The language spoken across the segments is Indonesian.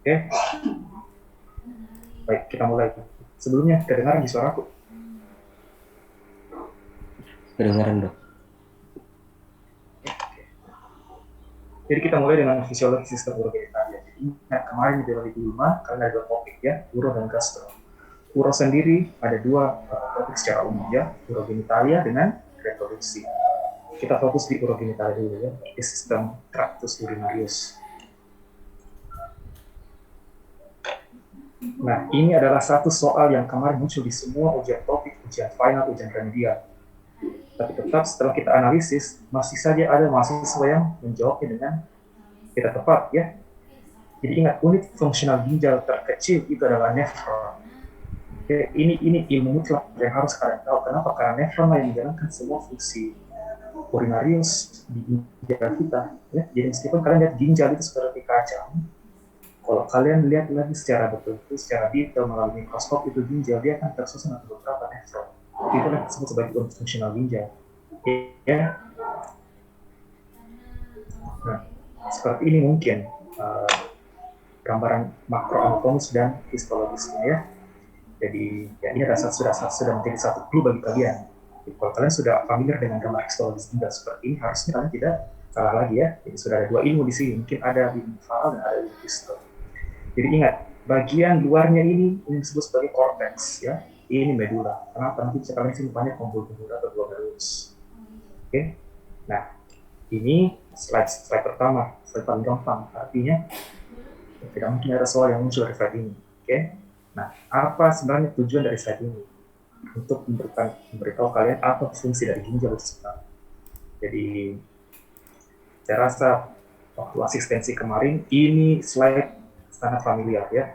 Oke, baik kita mulai. Sebelumnya kedengaran di suaraku. Kedengaran dok. Jadi kita mulai dengan fisiologi sistem urogenitalia. Jadi ingat kemarin di 2005 kalian ada dua topik ya, uro dan gastro. Uro sendiri ada dua topik secara umum ya, urogenitalia dengan reproduksi. Kita fokus di urogenitalia dulu ya, di sistem tractus urinarius. Nah, ini adalah satu soal yang kemarin muncul di semua ujian topik, ujian final, ujian remedial. Tapi tetap setelah kita analisis, masih saja ada mahasiswa yang menjawabnya dengan tidak tepat ya. Jadi ingat, unit fungsional ginjal terkecil itu adalah nefron. Oke, ini ilmu mutlak yang harus kalian tahu. Kenapa? Karena nefron yang menjalankan semua fungsi urinarius di ginjal kita. Ya. Jadi meskipun kalian lihat ginjal itu seperti kaca, kalau kalian lihat lagi secara betul-betul, secara detail melalui mikroskop itu ginjal, dia akan tersusun ada beberapa nefron. Itu yang disebut sebagai unit fungsional ginjal. Ya. Nah, seperti ini mungkin gambaran makroanatomis dan histologisnya ya. Jadi ya ini sudah menjadi satu clue bagi kalian. Jadi, kalau kalian sudah familiar dengan gambar histologis ginjal seperti ini, harusnya kalian tidak salah lagi ya. Jadi sudah ada dua ilmu di sini, mungkin ada ilmu faal dan ada ilmu histo. Jadi ingat, bagian luarnya ini disebut sebagai cortex ya. Ini medula. Kenapa? Nanti bisa kalian simpannya konvolutum atau glomerulus. Oke. Nah, ini slide pertama, slide paling gampang. Artinya tidak mungkin ada soal yang muncul dari slide ini. Oke. Nah, apa sebenarnya tujuan dari slide ini? Untuk memberitahu kalian apa fungsi dari ginjal sebenarnya. Jadi, saya rasa waktu asistensi kemarin, ini slide sangat familiar ya.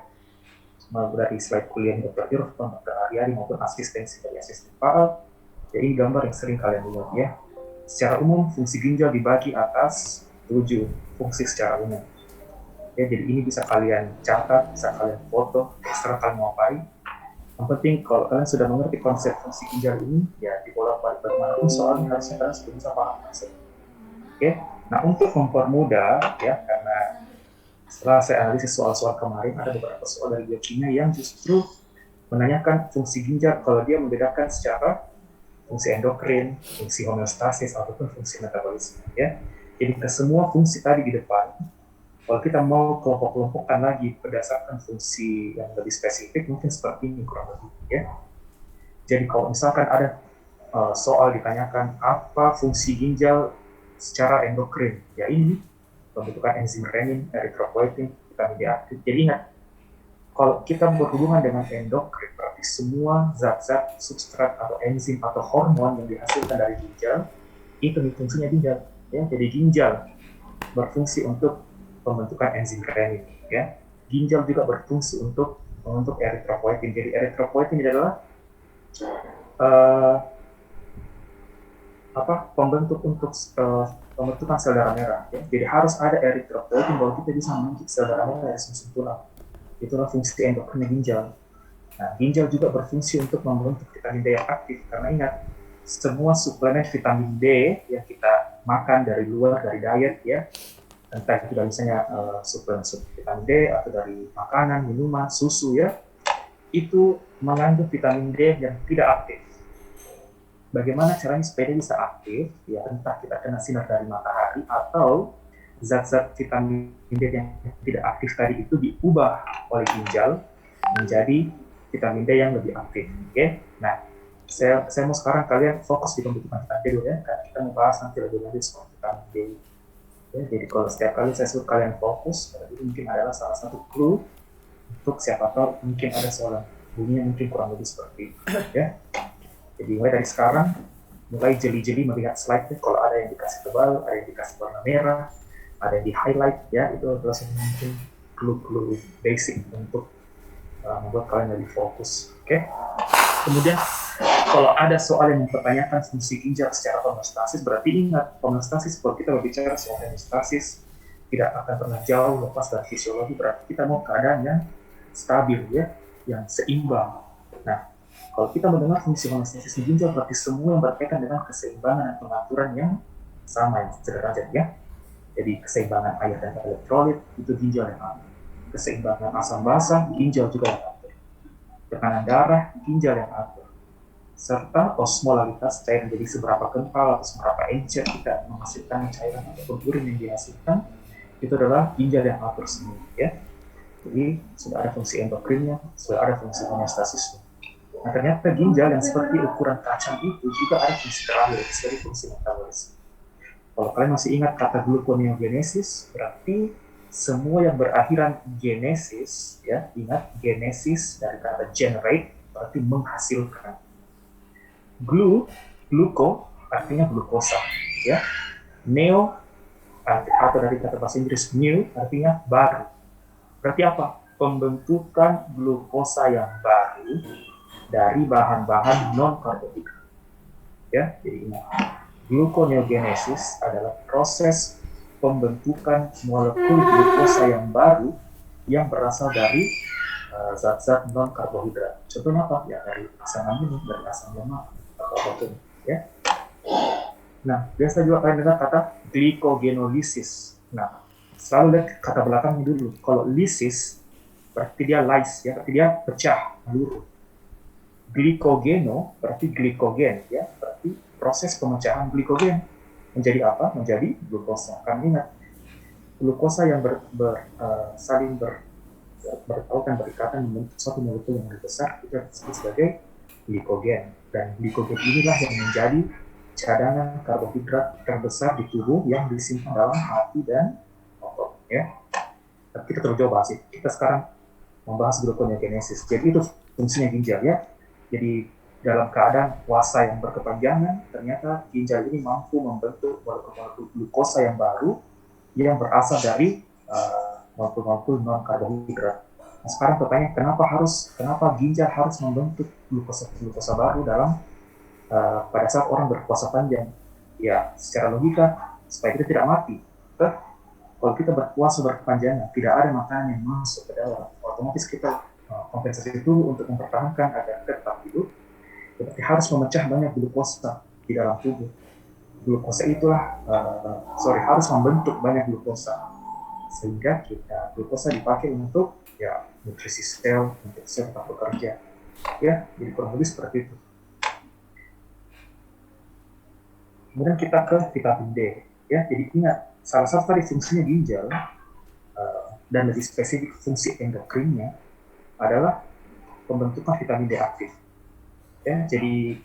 Mau dari slide kuliah Dr. Irfan, Dr. Aryadi maupun asistensi dari asisten Pak. Jadi gambar yang sering kalian lihat ya. Secara umum, fungsi ginjal dibagi atas 7 fungsi secara umum. Ya, jadi ini bisa kalian catat, bisa kalian foto, terserah kalian mau apain. Yang penting kalau kalian sudah mengerti konsep fungsi ginjal ini, ya di bola balik bagaimanapun soalnya harusnya kalian sudah bisa paham konsep. Oke, nah untuk mempermudah ya, karena setelah saya analisis soal-soal kemarin, ada beberapa soal dari biokimia yang justru menanyakan fungsi ginjal kalau dia membedakan secara fungsi endokrin, fungsi homeostasis, ataupun fungsi metabolisme. Ya. Jadi ke semua fungsi tadi di depan, kalau kita mau kelompok-kelompokkan lagi berdasarkan fungsi yang lebih spesifik, mungkin seperti ini kurang lebih. Ya. Jadi kalau misalkan ada soal ditanyakan apa fungsi ginjal secara endokrin, ya ini pembentukan enzim renin, erythropoietin, vitamin D aktif. Jadi ingat, kalau kita berhubungan dengan endokrin, berarti semua zat-zat, substrat atau enzim atau hormon yang dihasilkan dari ginjal itu fungsinya ginjal. Ya, jadi ginjal berfungsi untuk pembentukan enzim renin. Ya, ginjal juga berfungsi untuk membentuk erythropoietin. Jadi erythropoietin adalah uh, pembentuk untuk pembentukan sel darah merah. Ya. Jadi harus ada erythropoietin bahwa kita bisa membentuk sel darah merah dari sum-sum tulang. Itulah fungsi endokrin ginjal. Nah, ginjal juga berfungsi untuk membentuk vitamin D yang aktif. Karena ingat, semua suplemen vitamin D yang kita makan dari luar, dari diet ya, entah itu dari misalnya suplemen vitamin D atau dari makanan, minuman, susu ya, itu mengandung vitamin D yang tidak aktif. Bagaimana caranya supaya dia bisa aktif? Ya entah kita kena sinar dari matahari atau zat-zat vitamin D yang tidak aktif tadi itu diubah oleh ginjal menjadi vitamin D yang lebih aktif. Oke, nah saya mau sekarang kalian fokus di pembentukan vitamin D dulu ya, karena kita mau bahas nanti lebih lanjut soal vitamin D. Ya, jadi kalau setiap kali saya suruh kalian fokus, itu mungkin adalah salah satu clue untuk siapa tahu mungkin ada soal bunyinya mungkin kurang lebih seperti itu. Ya. Jadi mulai dari sekarang, mulai jeli-jeli melihat slide-nya, kalau ada yang dikasih tebal, ada yang dikasih warna merah, ada yang di highlight, ya itu adalah mungkin clue-clue basic untuk membuat kalian lebih fokus. Oke. Kemudian kalau ada soal yang mempertanyakan fungsi ginjal secara homeostasis, berarti ingat homeostasis kalau kita berbicara soal homeostasis tidak akan pernah jauh lepas dari fisiologi, berarti kita mau keadaan yang stabil ya, yang seimbang. Nah, kalau kita mendengar fungsi homeostasis ginjal berarti semua yang berkaitan dengan keseimbangan dan pengaturan yang sama, yang sederajat ya. Jadi keseimbangan air dan elektrolit itu ginjal yang aman. Keseimbangan asam basa, ginjal juga yang atur. Tekanan darah, ginjal yang atur. Serta osmolaritas cairan, jadi seberapa kental atau seberapa encer kita menghasilkan cairan atau urin yang dihasilkan, itu adalah ginjal yang atur semua, ya. Jadi sudah ada fungsi endokrinnya, sudah ada fungsi homeostasisnya. Nah, ternyata ginjal yang seperti ukuran kacang itu juga ada fungsi terakhir, sebagai fungsi metabolisme. Kalau kalian masih ingat kata gluconeogenesis, berarti semua yang berakhiran genesis, ya, ingat genesis dari kata generate, berarti menghasilkan. Gluko artinya glukosa, ya. Neo atau dari kata bahasa Inggris new artinya baru. Berarti apa? Pembentukan glukosa yang baru dari bahan-bahan non-karbohidrat. Ya, jadi ingat, gluconeogenesis adalah proses pembentukan molekul glukosa yang baru yang berasal dari zat-zat non-karbohidrat. Contohnya apa? Ya, dari asam amino, dari asam lemak, atau apapun. Ya. Nah, biasa juga kalian dengar kata glycogenolysis. Nah, selalu lihat kata belakangnya dulu. Kalau lysis, berarti dia lyse, ya, berarti dia pecah, meluruh. Glikogeno berarti glikogen, ya, berarti proses pemecahan glikogen menjadi apa? Menjadi glukosa. Kan ingat, glukosa yang saling bertautan, berikatan membentuk suatu molekul yang lebih besar, itu disebut sebagai glikogen. Dan glikogen inilah yang menjadi cadangan karbohidrat terbesar di tubuh yang disimpan dalam hati dan otot, ya. Tapi kita terus jauh bahas itu. Kita sekarang membahas gluconeogenesis. Jadi itu fungsinya ginjal, ya. Jadi dalam keadaan puasa yang berkepanjangan, ternyata ginjal ini mampu membentuk molekul-molekul glukosa yang baru yang berasal dari molekul-molekul non-karbohidrat. Nah, sekarang pertanyaan, kenapa ginjal harus membentuk glukosa baru dalam pada saat orang berpuasa panjang? Ya, secara logika supaya kita tidak mati. Kalau kita berpuasa berkepanjangan, tidak ada makanan yang masuk ke dalam, otomatis kita kompensasi dulu untuk mempertahankan agar tetap hidup, berarti harus memecah banyak glukosa di dalam tubuh. Glukosa itulah, harus membentuk banyak glukosa, sehingga glukosa dipakai untuk, ya, nutrisi sel, untuk sel tetap bekerja. Ya, jadi kurang lebih seperti itu. Kemudian kita ke vitamin D. Ya, jadi ingat, salah satu tadi fungsinya ginjal, dan lebih spesifik fungsi endokrinnya adalah pembentukan vitamin D aktif. Ya, jadi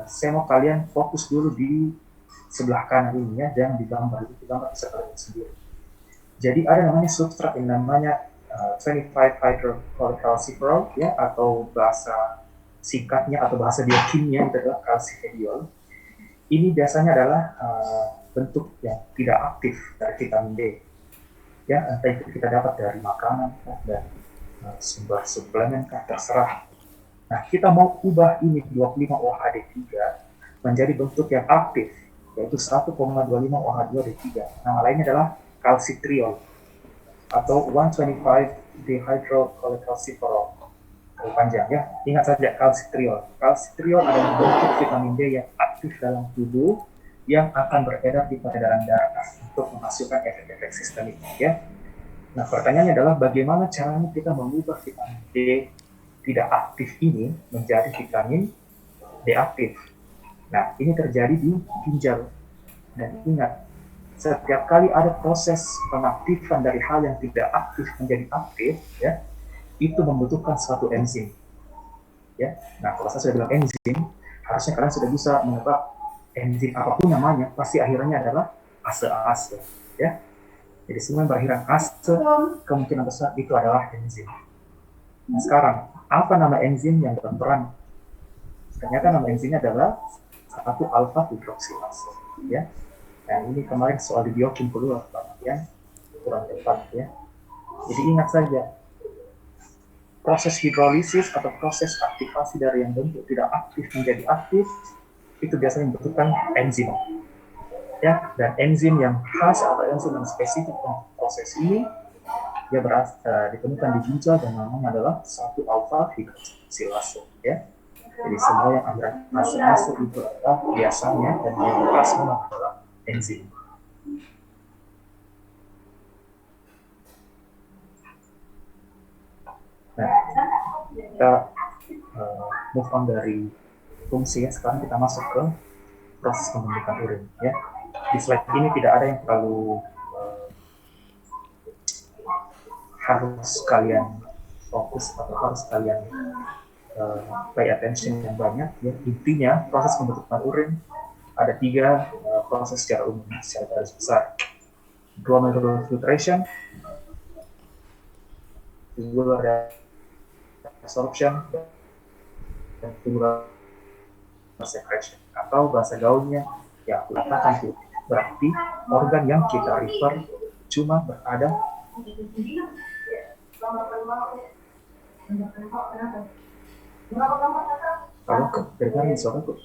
saya mau kalian fokus dulu di sebelah kanan ini, ya, jangan digambar, itu digambar bisa kalian sendiri. Jadi ada namanya substrat yang namanya 25 hydrocholecalciferol, ya, atau bahasa singkatnya atau bahasa biokimia itu adalah calcifediol. Ini biasanya adalah bentuk yang tidak aktif dari vitamin D. Ya, entah itu kita dapat dari makanan, dan sumber suplemen, terserah. Nah, kita mau ubah ini 25-OH-D3 menjadi bentuk yang aktif, yaitu 1,25 OH2-D3. Nama lainnya adalah calcitriol atau 125-dehydrocholecalciferol. Panjang, ya. Ingat saja calcitriol. Calcitriol adalah bentuk vitamin D yang aktif dalam tubuh yang akan beredar di peredaran darah untuk menghasilkan efek-efek sistemik, ya. Nah, pertanyaannya adalah bagaimana caranya kita mengubah vitamin D tidak aktif ini menjadi vitamin D aktif. Nah, ini terjadi di ginjal. Dan ingat, setiap kali ada proses pengaktifan dari hal yang tidak aktif menjadi aktif, ya, itu membutuhkan suatu enzim. Ya, nah, kalau saya sudah bilang enzim, harusnya kalian sudah bisa menebak enzim apapun namanya, pasti akhirnya adalah ase-ase, ya. Jadi semua yang berakhiran ase, kemungkinan besar itu adalah enzim. Nah, sekarang, apa nama enzim yang berperan? Ternyata nama enzimnya adalah 1-alfa hidroksilase, ya. Nah, ini kemarin soal di biokim keluar, ya, kurang tepat, ya. Jadi ingat saja, proses hidrolisis atau proses aktivasi dari yang bentuk tidak aktif menjadi aktif itu biasanya membutuhkan enzim, ya. Dan enzim yang khas atau enzim yang spesifik untuk proses ini dia ditemukan di ginjal dan namanya adalah 1-alfa hidroksilase, ya. Jadi semua yang akhiran ase itu adalah biasanya dan yang khas memang adalah enzim. kita move on dari fungsi ya. Sekarang kita masuk ke proses pembentukan urin ya. Di slide ini tidak ada yang terlalu harus kalian fokus atau harus kalian pay attention yang banyak ya. Intinya proses pembentukan urin ada 3 proses secara umum secara garis besar: glomerular filtration, tubular reabsorption, dan tubular secretion, atau bahasa gaulnya ya aku katakan itu berarti organ yang kita refer cuma berada kalau kedengaran suara tuh.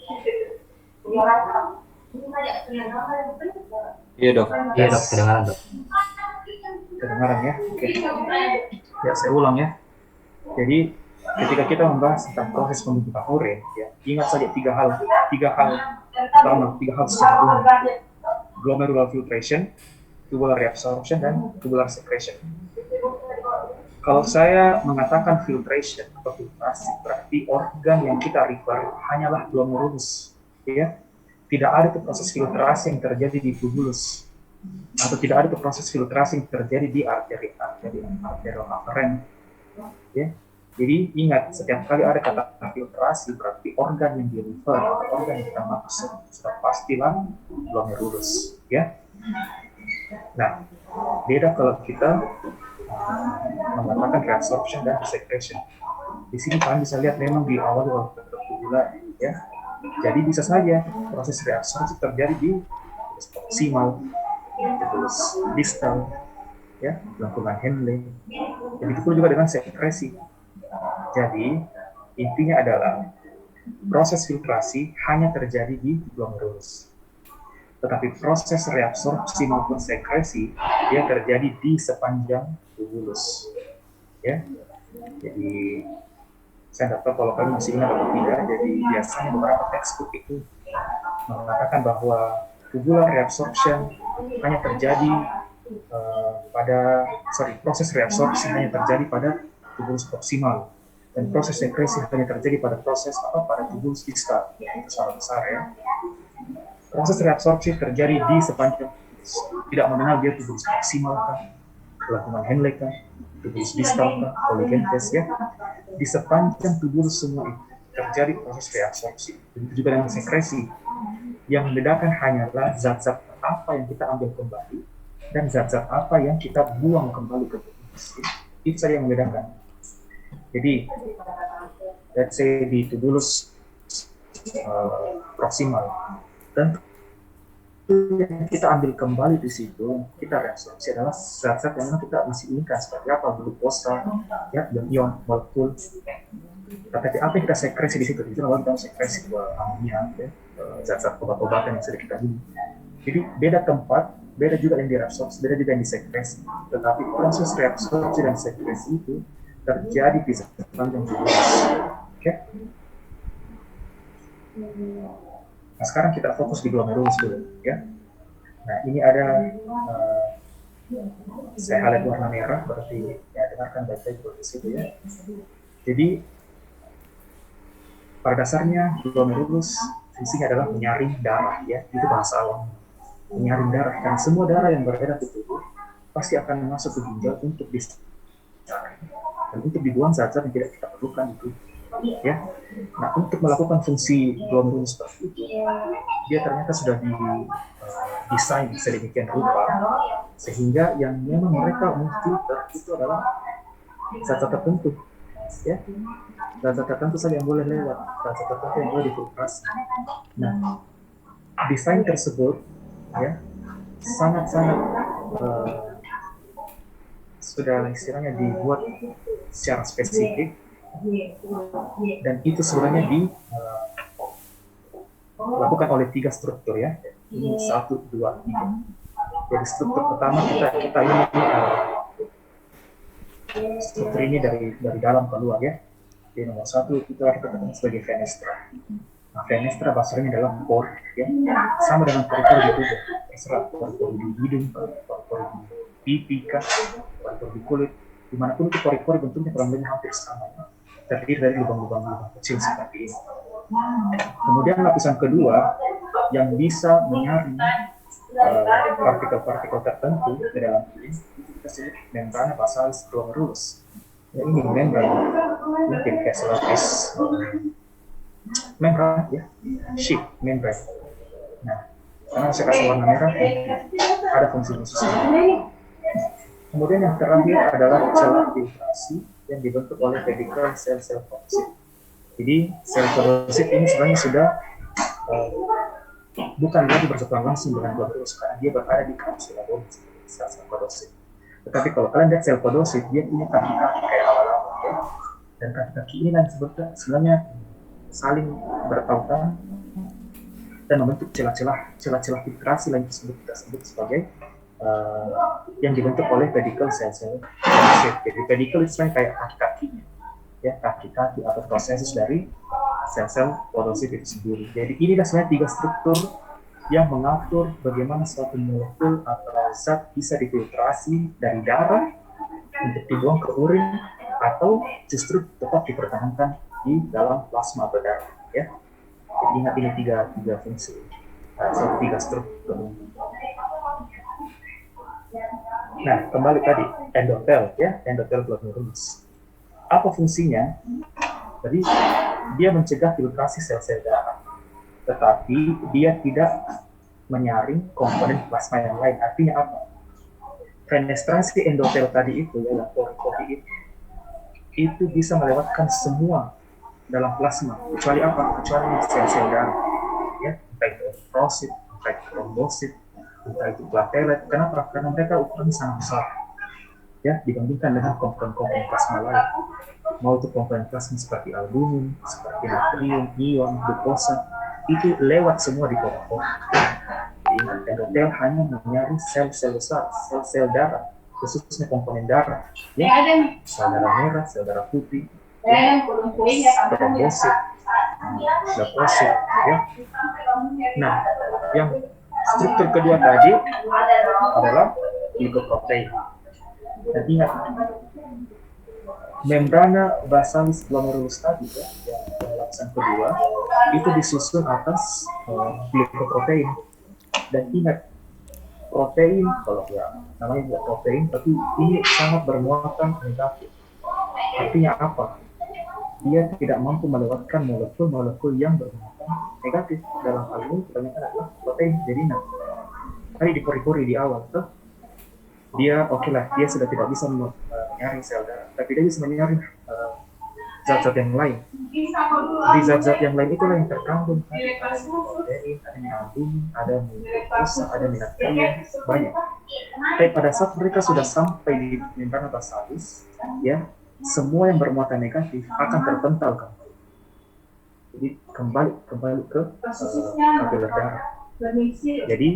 Iya dok. Iya dok, kedengaran dok. Kedengaran ya. Oke. Ya saya ulang ya. Jadi ketika kita membahas tentang proses pembentukan urin ya, ingat saja tiga hal secara umum: glomerular filtration, tubular reabsorption, dan tubular secretion. Kalau saya mengatakan filtration atau filtrasi, berarti organ yang kita refer hanyalah glomerulus, ya. Tidak ada tuh proses filtrasi yang terjadi di tubulus, atau tidak ada tuh proses filtrasi yang terjadi di arteri aferen, ya. Jadi ingat, setiap kali ada kata filtrasi, berarti organ yang di refer, organ yang kita maksud sudah pastilah glomerulus, ya. Nah, beda kalau kita mengatakan reabsorption dan secretion. Di sini kalian bisa lihat memang di awal waktu tertubular, ya. Jadi bisa saja proses reabsorpsi terjadi di proximal, terus distal, ya, lengkungan Henle. Begitu pun juga dengan sekresi. Jadi intinya adalah proses filtrasi hanya terjadi di glomerulus. Tetapi proses reabsorpsi maupun sekresi dia terjadi di sepanjang tubulus. Ya, jadi saya tidak tahu kalau kalian masih ingat atau tidak. Jadi biasanya beberapa textbook itu mengatakan bahwa tubular reabsorption hanya terjadi proses reabsorpsi hanya terjadi pada tubulus proksimal, dan proses sekresi hanya terjadi pada tubulus distal. Itu salah besar ya. Proses reabsorpsi terjadi di sepanjang tubulus, tidak mengenal dia tubulus proksimal kah, lengkungan Henle kah, tubulus distal kah, polygentes ya. Di sepanjang tubulus semua itu terjadi proses reabsorpsi. Begitu juga dengan sekresi. Yang membedakan hanyalah zat-zat apa yang kita ambil kembali dan zat-zat apa yang kita buang kembali ke tubulus. Itu saja yang membedakan. Jadi, let's say di tubulus proksimal, dan yang kita ambil kembali di situ, kita reabsorpsi adalah zat-zat yang kita masih inginkan, seperti apa, glukosa, ya, dan ion, molekul. Tapi apa yang kita sekresi di situ? Itu namanya kita sekresi amonia, ya, zat-zat obat-obatan yang sudah kita minum. Jadi beda tempat, beda juga yang direabsorpsi, beda juga yang disekresi. Tetapi proses reabsorpsi dan sekresi itu terjadi di sepanjang tubulus. Oke? Nah, sekarang kita fokus di glomerulus dulu, ya. Nah, ini ada saya highlight warna merah, berarti ya dengarkan baik-baik di situ ya. Jadi pada dasarnya glomerulus fungsinya adalah menyaring darah, ya. Itu bahasa awam. Menyaring darah, dan semua darah yang beredar di tubuh pasti akan masuk ke ginjal untuk disaring dan untuk dibuang zat-zat yang tidak kita perlukan itu. Ya, nah untuk melakukan fungsi glomerulus seperti itu, dia ternyata sudah didesain sedemikian rupa sehingga yang memang mereka memfilter itu adalah zat-zat tertentu, ya, zat-zat tertentu saja yang boleh lewat, zat-zat tertentu yang boleh difiltrasi. Nah, desain tersebut, ya, sangat-sangat sudah istilahnya dibuat secara spesifik. Dan itu sebenarnya dilakukan oleh 3 struktur, ya. Ini 1, 2, 3. Jadi struktur pertama kita ini struktur ini dari dalam keluar, ya. Jadi nomor 1 kita katakan sebagai fenestra. Nah, fenestra bahasanya adalah pori, ya. Sama dengan pori-pori di tubuh. Terserah pori-pori di hidung, pori-pori di pipi, pori-pori di kulit, dimanapun itu pori-pori bentuknya kurang lebih hampir sama. Ya. terdiri dari lubang-lubang kecil seperti ini. Kemudian lapisan kedua yang bisa menyaring partikel-partikel tertentu ke dalam ini kita sebut membrana basalis glomerulus. Ya, ini membran mungkin kayak selapis membran ya, sheet membran. Nah, karena saya kasih warna merah, ada fungsi khususnya. Kemudian yang terakhir adalah celah filtrasi yang dibentuk oleh pedikel sel-sel fotosit. Jadi sel fotosit ini sebenarnya sudah bukan lagi bersentuhan langsung dengan glomerulus karena dia berada di kapsula bonus sel-sel fotosit. Tetapi kalau kalian lihat sel fotosit, dia punya kaki-kaki kayak lama-lama ya. Dan kaki-kaki ini kan sebenarnya saling bertautan dan membentuk celah-celah filtrasi yang kita sebut sebagai yang dibentuk oleh pedikel sel-sel fotosit. Jadi pedikel itu sebenarnya kayak kaki-kakinya, ya kaki-kaki atau proses dari sel-sel fotosit itu sendiri. Jadi ini sebenarnya 3 struktur yang mengatur bagaimana suatu molekul atau zat bisa difiltrasi dari darah untuk dibuang ke urin atau justru tetap dipertahankan di dalam plasma atau darah. Ya, jadi ingat ini tiga fungsi, 3 struktur. Nah, kembali tadi endotel, ya endotel glomerulus. Apa fungsinya? Jadi dia mencegah filtrasi sel-sel darah, tetapi dia tidak menyaring komponen plasma yang lain. Artinya apa? Fenestrasi endotel tadi itu, ya, pori-pori itu bisa melewatkan semua dalam plasma, kecuali apa? Kecuali sel-sel darah, ya, entah itu eritrosit, entah itu trombosit, entah itu platelet. Kenapa? Karena mereka ukurannya sangat besar, ya, dibandingkan dengan komponen-komponen plasma lain. Mau itu komponen plasma seperti albumin, seperti natrium, ion, glukosa, itu lewat semua di pori-pori. Ingat, endotel hanya menyaring sel-sel besar, sel-sel darah, khususnya komponen darah, ya, sel darah merah, sel darah putih, ya, trombosit, leukosit, ya. Nah, yang struktur kedua tadi adalah glikoprotein. Dan ingat, membrana basalis glomerulus tadi, ya, yang lapisan kedua itu disusun atas glikoprotein. Dan ingat, protein, kalau ya namanya juga protein, tapi ini sangat bermuatan negatif. Artinya apa? Dia tidak mampu melewatkan molekul-molekul yang bermuatan negatif. Dalam hal ini kebanyakan adalah protein. Jadi tadi di pori-pori di awal tuh, dia dia sudah tidak bisa menyaring sel darah, tapi dia bisa menyaring zat-zat yang lain. Di zat-zat yang lain itulah yang terkandung protein, ada albumin, ada glukosa, ada natrium, banyak. Tapi pada saat mereka sudah sampai di membrana basalis, ya, semua yang bermuatan negatif akan terpental kembali. Jadi kembali ke kapiler darah. Jadi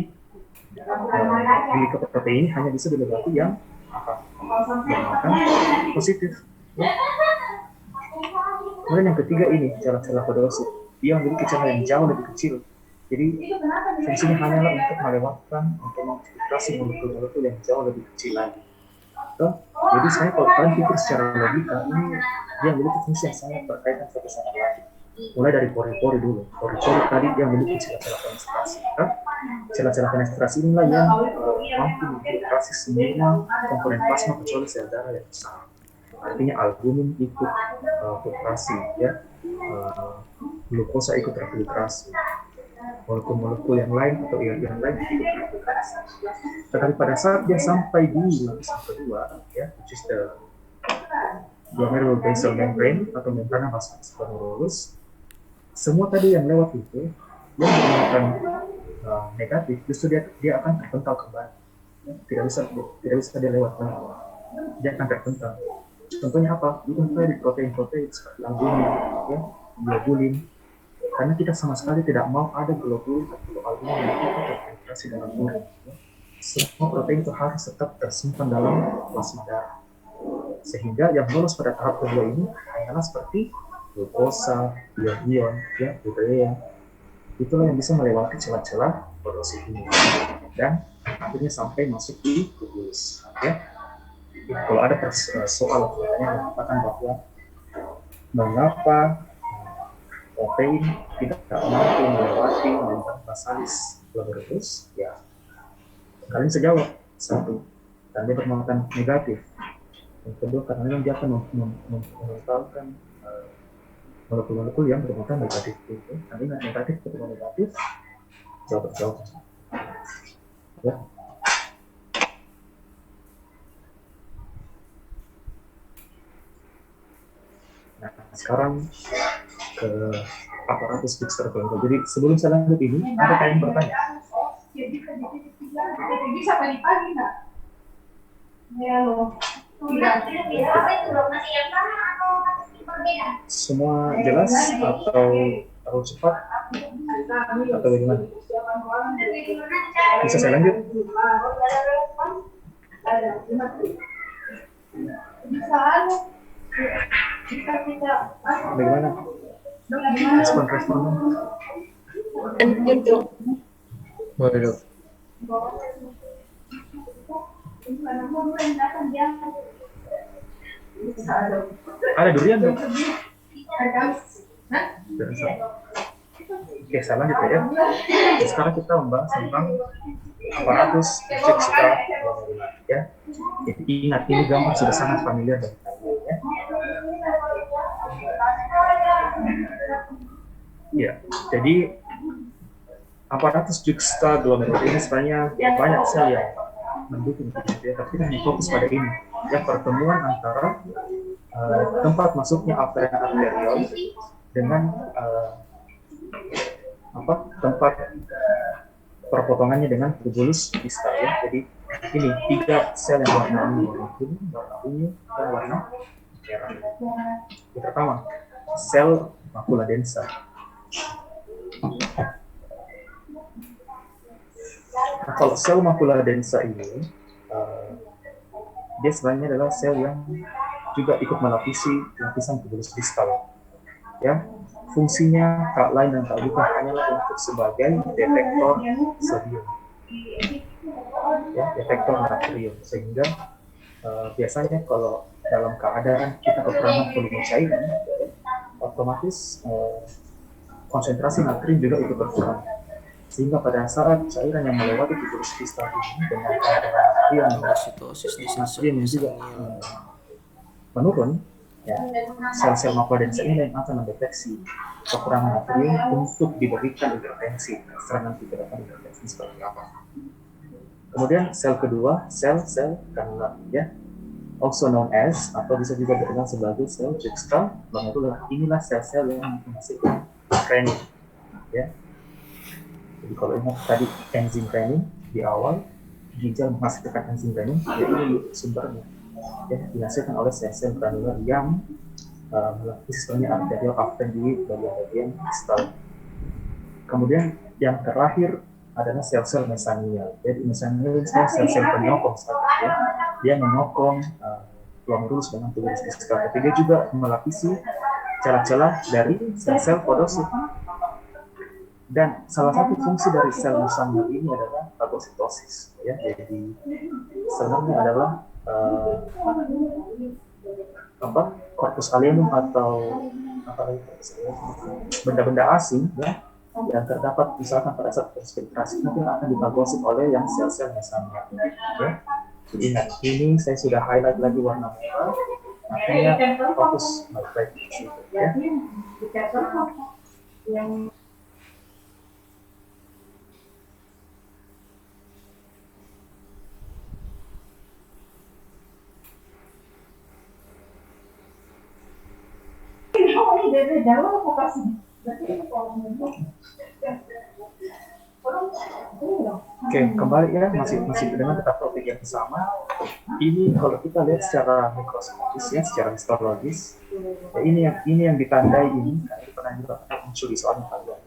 glikoprotein ini hanya bisa dilewati yang bermuatan positif. Ya. Kemudian yang ketiga ini celah-celah fotosit. Dia memiliki celah yang jauh lebih kecil. Jadi fungsinya hanyalah untuk melewatkan, untuk memfiltrasi molekul-molekul yang jauh lebih kecil lagi. Jadi saya kalau kalian pikir secara logika, ini dia memiliki fungsi yang sangat berkaitan satu sama lain. Mulai dari pori-pori dulu. Pori-pori tadi dia memiliki celah-celah penetrasi. Celah-celah penetrasi inilah yang mampu memfiltrasi semua komponen plasma kecuali sel darah yang besar. Artinya albumin ikut filtrasi, ya, glukosa ikut terfiltrasi, molekul-molekul yang lain atau ion-ion lain ikut terfiltrasi. Tetapi pada saat dia sampai di lapisan kedua, ya, which is the glomerular basal membrane atau membrana basalis glomerulus, semua tadi yang lewat itu yang menggunakan negatif, justru dia akan terpental kembali. Tidak bisa dia lewat lagi. Dia akan terpental. Contohnya apa? Contohnya di protein-protein seperti albumin, ya, globulin. Karena kita sama sekali tidak mau ada globulin atau albumin yang ikut terfiltrasi dalam urin. Ya. Semua protein itu harus tetap tersimpan dalam plasma darah. Sehingga yang lolos pada tahap kedua ini hanyalah seperti glukosa, ion-ion, ya, urea. Itulah yang bisa melewati celah-celah fotosit ini. Dan akhirnya sampai masuk di glomerulus. Ya. Kalau ada soal yang mengatakan bahwa mengapa protein tidak mampu melewati membrana basalis glomerulus? Ya, kalian bisa jawab. Satu, karena dia bermuatan negatif. Yang kedua, karena memang dia akan mengentalkan molekul-molekul yang bermuatan negatif itu. Nanti negatif ketemu negatif, jawab. Ya. Nah, sekarang ke aparatus dextroglomerulus. Jadi sebelum saya lanjut ini, ada yang bertanya. Bisa pagi-pagi nggak? Ya loh. Apa itu dok? Masih yang sama atau masih berbeda? Semua jelas atau terlalu cepat atau bagaimana? Bisa saya lanjut? Bisa. Bagaimana? Respon. Lanjut dok. Boleh dok. Ada durian dong. Oke, saya lanjut ya. Sekarang kita membahas tentang aparatus dextroglomerular ya. Jadi ingat, ini gambar sudah sangat familiar bagi kalian ya. Ya, jadi aparatus juxtaglomerular ini sebenarnya banyak sel yang mendukung ya, tapi kita hanya fokus pada ini ya, pertemuan antara tempat masuknya arteriol dengan tempat perpotongannya dengan tubulus distal ya. Jadi ini 3 sel yang warna kuning, warna ungu, dan warna merah. Yang pertama, sel makula densa. Nah, kalau sel makula densa ini, dia sebenarnya adalah sel yang juga ikut melapisi lapisan tubulus distal. Ya, fungsinya tak lain dan tak bukan hanyalah untuk sebagai detektor sodium, ya, detektor natrium. Sehingga biasanya kalau dalam keadaan kita kekurangan volume cairan, otomatis konsentrasi natrium juga ikut berkurang. Sehingga pada saat cairan yang melewati tubulus distal ini dengan natrium yang juga menurun, ya, sel-sel makula densa ini yang akan mendeteksi kekurangan natrium untuk diberikan intervensi. Sekarang nanti kita akan intervensi seperti apa. Kemudian sel kedua, sel-sel granular, ya, also known as atau bisa juga dikenal sebagai sel juxtaglomerular. Inilah sel-sel yang menghasilkan renin, ya. Jadi kalau ingat tadi enzim renin di awal, ginjal menghasilkan enzim renin, ya ini sumbernya, ya, dihasilkan oleh sel-sel granular yang melapisi sebenarnya arterial aften di bagian distal. Kemudian yang terakhir adalah sel-sel mesanial. Jadi mesanial itu sel-sel penyokong, ya. Dia menyokong glomerulus dengan tubulus distal, tapi dia juga melapisi celah-celah dari sel-sel podosit. Dan salah satu fungsi dari sel mesanial ini adalah fagositosis, ya. Jadi sebenarnya adalah korpus kalium atau benda-benda asing, ya, yang terdapat misalkan pada saat filtrasi mungkin akan difagosit oleh yang sel-sel mesanial, ya. Jadi ingat, ini saya sudah highlight lagi warna merah, artinya fokus baik di situ, ya. Oke, kembali ya, masih dengan tetap topik yang sama. Ini kalau kita lihat secara mikroskopis, ya, secara histologis, ya, ini yang ditandai ini, karena ini pernah juga muncul di soal kalian.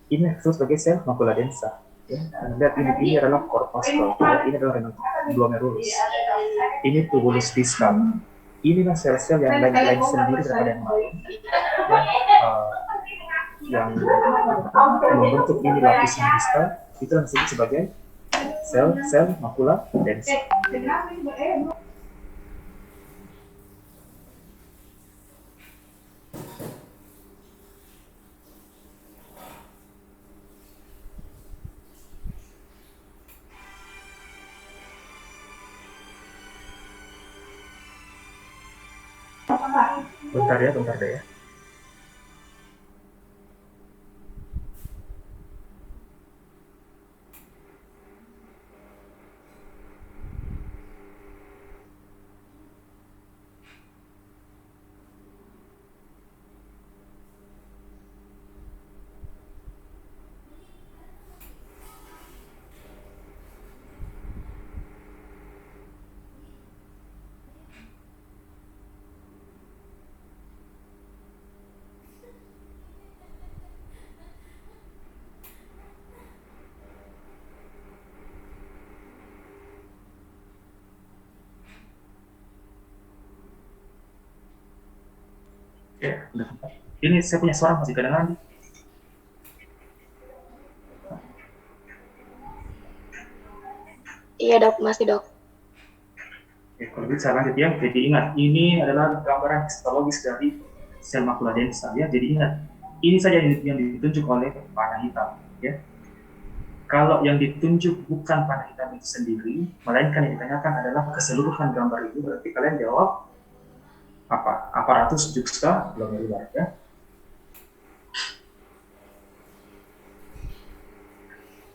Ini disebut sebagai sel makula densa. Ya. Lihat ini adalah corpuscle, ya, ini adalah glomerulus. Ini tubulus distal. Inilah sel-sel yang lain sendiri daripada yang lain, yang membentuk ini lapisan distal, itu yang disebut sebagai sel makula densa. bentar deh ya. Oke, udah. Ini saya punya suara masih kedengaran. Iya dok, masih dok. Oke, kalau gitu saya lanjut ya. Jadi ingat, ini adalah gambaran histologis dari sel makula densa ya. Jadi ingat, ini saja yang ditunjuk oleh panah hitam ya. Kalau yang ditunjuk bukan panah hitam itu sendiri, melainkan yang ditanyakan adalah keseluruhan gambar itu, berarti kalian jawab apa? Aparatus juxta glomerular ya.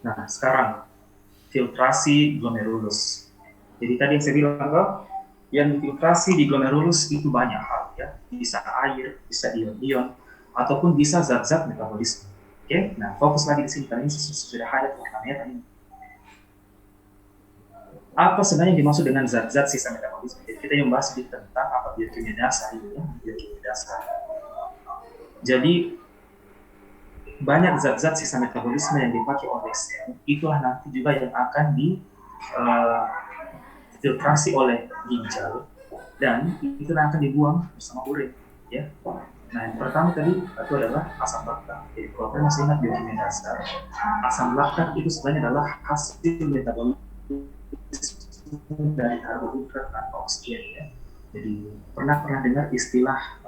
Nah, sekarang filtrasi glomerulus. Jadi tadi yang saya bilang kok, yang difiltrasi di glomerulus itu banyak hal ya, bisa air, bisa ion-ion, ataupun bisa zat-zat metabolisme. Oke, nah fokus lagi di sini karena ini sudah highlight warna merah ini. Apa sebenarnya yang dimaksud dengan zat-zat sisa metabolisme? Jadi kita yang bahas sedikit tentang apa biokimia dasar itu ya, biokimia dasar. Jadi banyak zat-zat sisa metabolisme yang dipakai oleh sel, itulah nanti juga yang akan difiltrasi oleh ginjal dan itu akan dibuang bersama urin ya. Nah, yang pertama tadi itu adalah asam laktat. Jadi kalau kalian masih ingat biokimia dasar, asam laktat itu sebenarnya adalah hasil metabolisme dari karbohidrat tanpa oksigen ya. Jadi pernah dengar istilah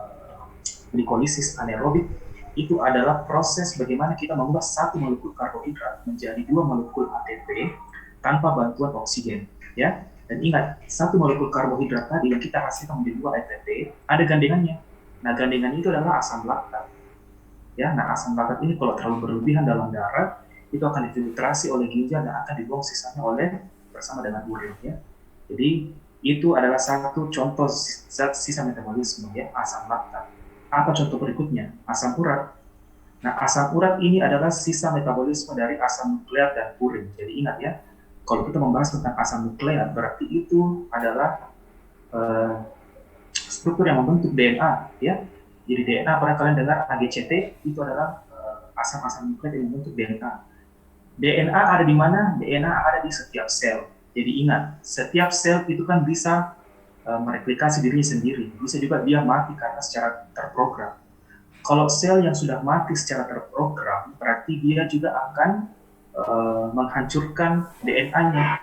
glikolisis anaerobik? Itu adalah proses bagaimana kita mengubah satu molekul karbohidrat menjadi 2 molekul ATP tanpa bantuan oksigen ya. Dan ingat, satu molekul karbohidrat tadi yang kita hasilkan menjadi 2 ATP ada gandengannya. Nah, gandengan itu adalah asam laktat. Ya, nah asam laktat ini kalau terlalu berlebihan dalam darah, itu akan difiltrasi oleh ginjal dan akan dibuang sisanya bersama dengan urin ya. Jadi itu adalah satu contoh zat sisa metabolisme ya, asam laktat. Apa contoh berikutnya? Asam urat. Nah, asam urat ini adalah sisa metabolisme dari asam nukleat dan purin. Jadi ingat ya, kalau kita membahas tentang asam nukleat, berarti itu adalah struktur yang membentuk DNA ya. Jadi DNA pernah kalian dengar AGCT itu adalah asam-asam nukleat yang membentuk DNA. DNA ada di mana? DNA ada di setiap sel. Jadi ingat, setiap sel itu kan bisa mereplikasi dirinya sendiri. Bisa juga dia mati karena secara terprogram. Kalau sel yang sudah mati secara terprogram, berarti dia juga akan menghancurkan DNA-nya.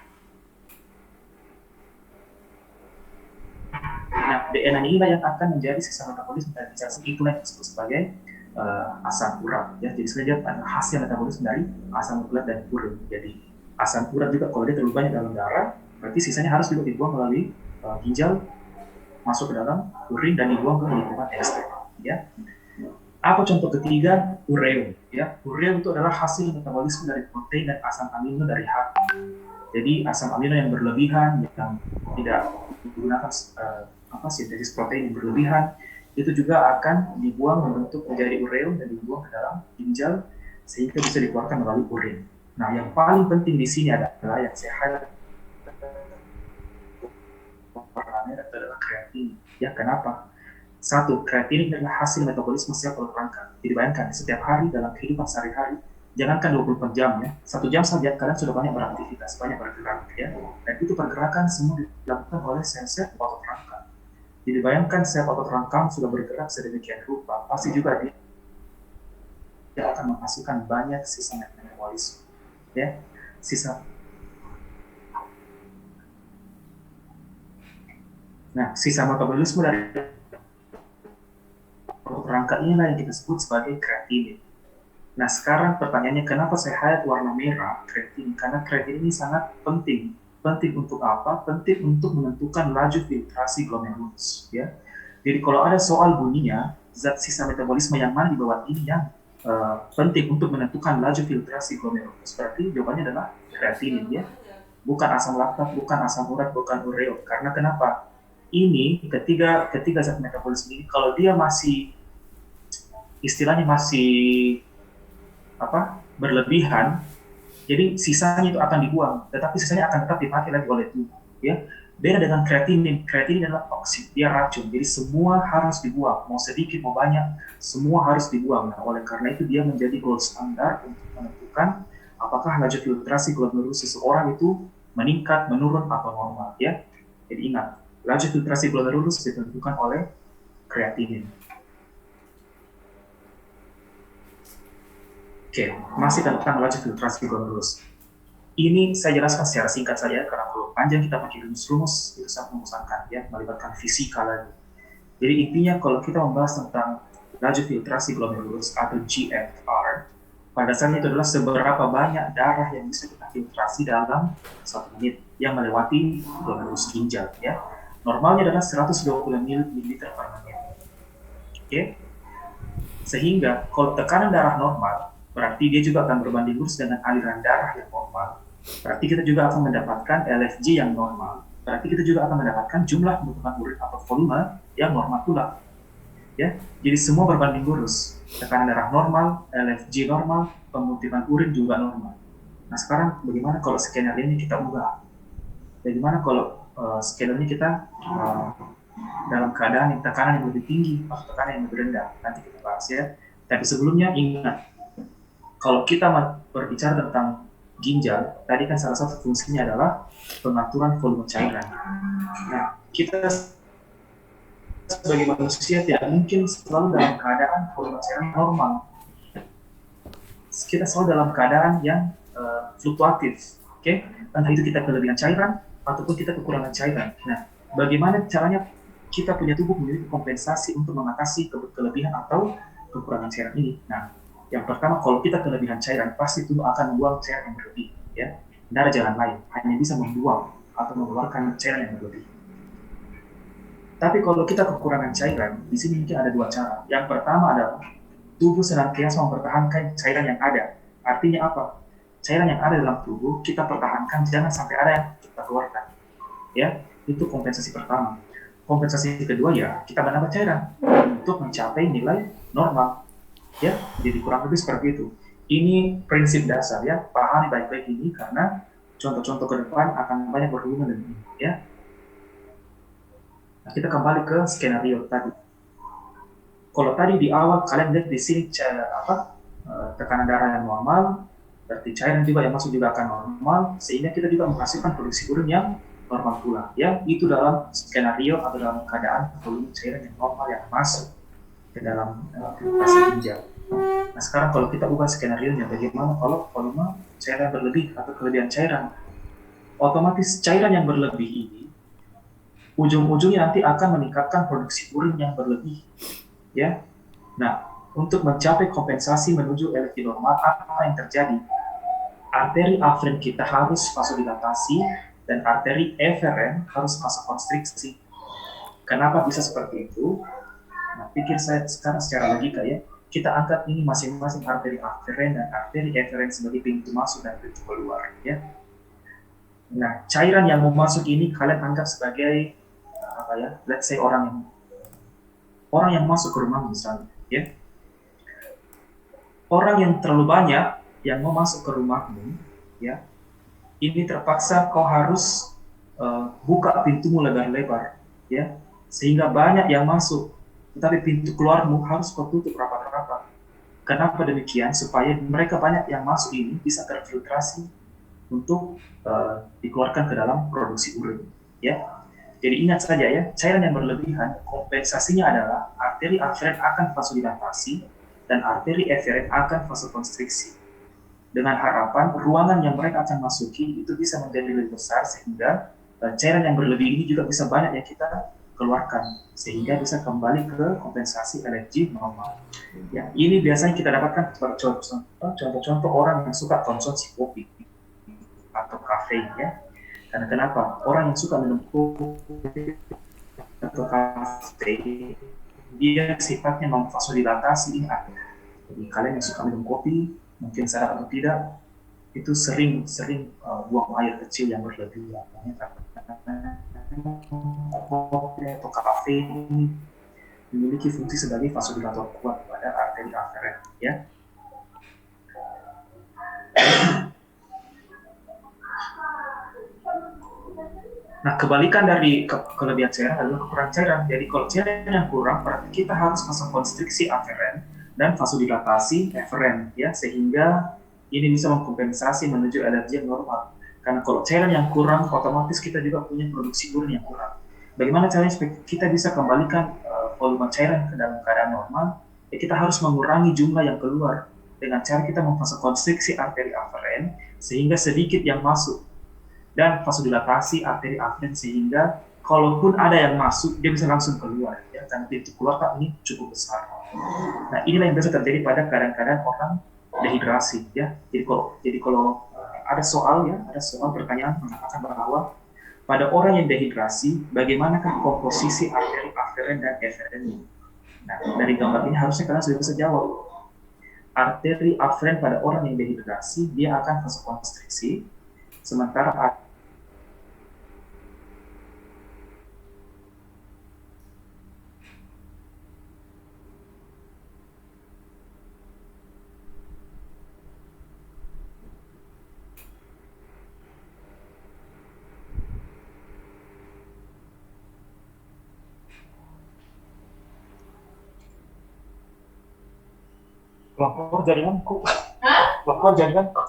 Nah, DNA inilah yang akan menjadi sisa metabolisme dari zat itulah yang disebut sebagai asam urat. Ya, jadi sebenarnya ada hasil metabolisme dari asam nukleat dan purin. Jadi asam urat juga kalau dia terlalu banyak dalam darah, berarti sisanya harus juga dibuang melalui ginjal, masuk ke dalam urin dan dibuang ke lingkungan eksternal. Ya. Apa contoh ketiga? Ureum. Ya, ureum itu adalah hasil metabolisme dari protein dan asam amino dari hati. Jadi asam amino yang berlebihan, yang tidak menggunakan sintesis protein yang berlebihan, itu juga akan dibuang membentuk menjadi ureum dan dibuang ke dalam ginjal sehingga bisa dikeluarkan melalui urin. Nah, yang paling penting di sini adalah yang saya highlight adalah kreatin. Ya, kenapa? Satu, kreatin adalah hasil metabolisme sel otot rangka. Jadi bayangkan, setiap hari dalam kehidupan sehari-hari, jangankan 24 jam ya, 1 jam saja kalian sudah banyak beraktivitas, banyak bergerak ya. Dan itu pergerakan semua dilakukan oleh sel-sel otot rangka. Jadi bayangkan sel otot rangka sudah bergerak sedemikian rupa, pasti juga dia akan menghasilkan banyak sisa metabolisme. Ya, sisa. Nah, sisa metabolisme dari rangka inilah yang kita sebut sebagai kreatinin. Nah, sekarang pertanyaannya kenapa saya highlight warna merah kreatinin? Karena kreatinin ini sangat penting. Penting untuk apa? Penting untuk menentukan laju filtrasi glomerulus. Ya. Jadi kalau ada soal bunyinya, zat sisa metabolisme yang mana di bawah ini yang penting untuk menentukan laju filtrasi glomerulus. Berarti jawabannya adalah kreatinin ya. Bukan asam laktat, bukan asam urat, bukan ureum. Karena kenapa? Ini ketiga zat metabolisme ini kalau dia masih istilahnya masih berlebihan, jadi sisanya itu akan dibuang, tetapi sisanya akan tetap dipakai lagi oleh tubuh ya. Beda dengan kreatinin adalah toksik, dia racun, jadi semua harus dibuang, mau sedikit mau banyak semua harus dibuang. Nah, oleh karena itu dia menjadi gold standar untuk menentukan apakah laju filtrasi glomerulus seseorang itu meningkat, menurun atau normal ya. Jadi ingat, laju filtrasi glomerulus ditentukan oleh kreatinin. Oke, masih tentang laju filtrasi glomerulus. Ini saya jelaskan secara singkat saja, karena kalau panjang kita pakai rumus-rumus, itu sangat membosankan ya, melibatkan fisika lagi. Jadi intinya kalau kita membahas tentang laju filtrasi glomerulus atau GFR, pada dasarnya itu adalah seberapa banyak darah yang bisa kita filtrasi dalam 1 menit yang melewati glomerulus ginjal ya. Normalnya adalah 120 ml per menit. Oke? Sehingga kalau tekanan darah normal, berarti dia juga akan berbanding lurus dengan aliran darah yang normal. Berarti kita juga akan mendapatkan LFG yang normal. Berarti kita juga akan mendapatkan jumlah pembentukan urin atau volume yang normal pula. Ya, jadi semua berbanding lurus. Tekanan darah normal, LFG normal, pembentukan urin juga normal. Nah sekarang bagaimana kalau skenario ini kita ubah? Bagaimana kalau skenario ini kita dalam keadaan yang tekanan yang lebih tinggi atau tekanan yang lebih rendah? Nanti kita bahas ya. Tapi sebelumnya ingat, kalau kita berbicara tentang ginjal, tadi kan salah satu fungsinya adalah pengaturan volume cairan. Nah, kita sebagai manusia tidak mungkin selalu dalam keadaan volume cairan normal. Kita selalu dalam keadaan yang fluktuatif, oke? Entah itu kita kelebihan cairan ataupun kita kekurangan cairan. Nah, bagaimana caranya kita punya tubuh memiliki kompensasi untuk mengatasi kelebihan atau kekurangan cairan ini? Nah, yang pertama, kalau kita kelebihan cairan, pasti tubuh akan membuang cairan yang berlebih. Ya, tidak ada jalan lain, hanya bisa membuang atau mengeluarkan cairan yang berlebih. Tapi kalau kita kekurangan cairan, di sini mungkin ada 2 cara. Yang pertama adalah tubuh senantiasa mempertahankan cairan yang ada. Artinya apa? Cairan yang ada dalam tubuh kita pertahankan, jangan sampai ada yang kita keluarkan. Ya, itu kompensasi pertama. Kompensasi kedua ya, kita menambah cairan untuk mencapai nilai normal. Ya, jadi kurang lebih seperti itu. Ini prinsip dasar ya, pahami baik-baik ini karena contoh-contoh ke depan akan banyak berhubungan dengan ini ya. Nah, kita kembali ke skenario tadi. Kalau tadi di awal kalian lihat di sini tekanan darah yang normal, berarti cairan juga yang masuk juga akan normal, sehingga kita juga menghasilkan produksi urin yang normal pula ya. Itu dalam skenario atau dalam keadaan volume cairan yang normal yang masuk ke dalam filtrasi ginjal. Nah sekarang kalau kita ubah skenario-nya, bagaimana kalau volume cairan berlebih atau kelebihan cairan? Otomatis cairan yang berlebih ini ujung-ujungnya nanti akan meningkatkan produksi urin yang berlebih ya. Nah untuk mencapai kompensasi menuju LFT normal, apa yang terjadi? Arteri aferen kita harus vasodilatasi dan arteri eferen harus vasokonstriksi. Kenapa bisa seperti itu? Nah, pikir saya sekarang secara logika ya, kita angkat ini masing-masing arteri aferen dan arteri eferen sebagai pintu masuk dan pintu keluar ya. Nah, cairan yang mau masuk ini kalian anggap sebagai let's say orang yang masuk ke rumah misalnya ya. Orang yang terlalu banyak yang mau masuk ke rumahmu ya, ini terpaksa kau harus buka pintumu lebar-lebar ya, sehingga banyak yang masuk. Tetapi pintu keluarmu harus kau tutup rapat-rapat. Kenapa demikian? Supaya mereka banyak yang masuk ini bisa terfiltrasi untuk dikeluarkan ke dalam produksi urin. Ya, jadi ingat saja ya, cairan yang berlebihan kompensasinya adalah arteri aferen akan vasodilatasi dan arteri eferen akan vasokonstriksi. Dengan harapan ruangan yang mereka akan masuki itu bisa menjadi lebih besar sehingga cairan yang berlebih ini juga bisa banyak yang kita keluarkan sehingga bisa kembali ke kompensasi LFG normal. Ya, ini biasanya kita dapatkan contoh-contoh orang yang suka konsumsi kopi atau kafein ya. Karena kenapa? Orang yang suka minum kopi atau kafein, dia sifatnya memvasodilatasi ini ada. Jadi kalian yang suka minum kopi, mungkin sadar atau tidak, itu sering buang air kecil yang berlebihan. Karena kopi atau kafein memiliki fungsi sebagai vasodilator kuat pada arteri aferen, ya. Nah, kebalikan dari kelebihan cairan adalah kekurangan cairan. Jadi kalau cairan yang kurang, berarti kita harus vasokonstriksi aferen dan vasodilatasi eferen, ya, sehingga ini bisa mengkompensasi menuju energi yang normal. Karena kalau cairan yang kurang, otomatis kita juga punya produksi urin yang kurang. Bagaimana caranya supaya kita bisa kembalikan volume cairan ke dalam keadaan normal? Ya, kita harus mengurangi jumlah yang keluar dengan cara kita memvasokonstriksi arteri aferen sehingga sedikit yang masuk, dan vasodilatasi arteri aferen sehingga kalaupun ada yang masuk dia bisa langsung keluar, ya, karena pintu keluar ini cukup besar. Nah, inilah yang biasa terjadi pada kadang-kadang orang dehidrasi, ya. Jadi kalau ada soal pertanyaan mengatakan bahwa pada orang yang dehidrasi bagaimanakah komposisi arteri aferen dan eferen? Nah, dari gambar ini harusnya kalian sudah bisa jawab. Arteri aferen pada orang yang dehidrasi dia akan vasokonstriksi, sementara lapor jaringanku. Lapor jaringanku.